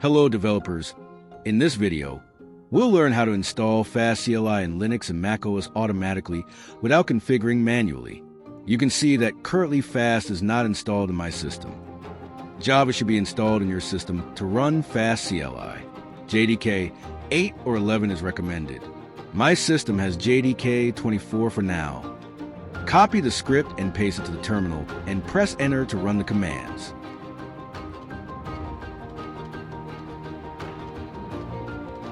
Hello developers. In this video, we'll learn how to install FAST-CLI in Linux and macOS automatically without configuring manually. You can see that currently FAST is not installed in my system. Java should be installed in your system to run FAST-CLI. JDK 8 or 11 is recommended. My system has JDK 24 for now. Copy the script and paste it to the terminal and press enter to run the commands.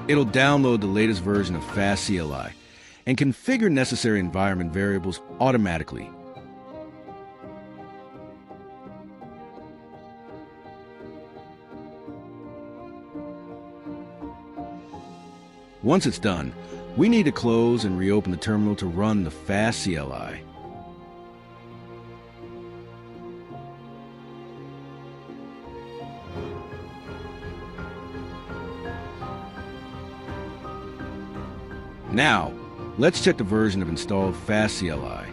It'll download the latest version of FAST-CLI and configure necessary environment variables automatically. Once it's done, we need to close and reopen the terminal to run the FAST-CLI. Now, let's check the version of installed FAST-CLI.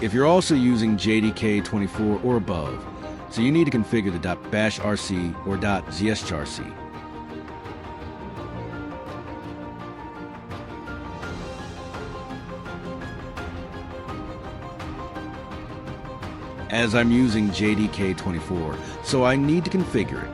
If you're also using JDK 24 or above, so you need to configure the .bashrc or .zshrc. As I'm using JDK 24, so I need to configure it.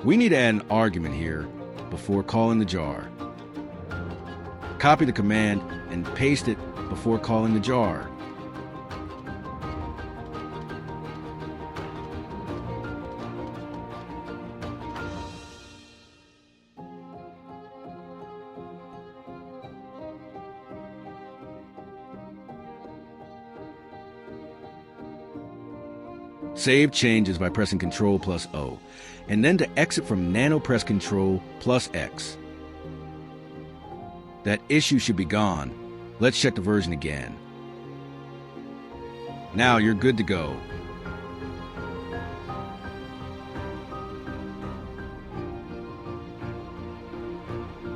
We need to add an argument here before calling the jar. Copy the command and paste it before calling the jar. Save changes by pressing Ctrl+O, and then to exit from Nano press Ctrl+X. That issue should be gone. Let's check the version again. Now you're good to go.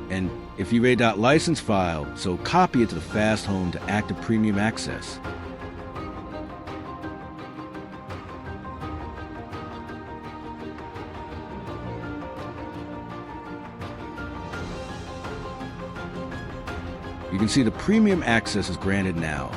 And if you have a .license file, so copy it to the fast home to active premium access. You can see the premium access is granted now.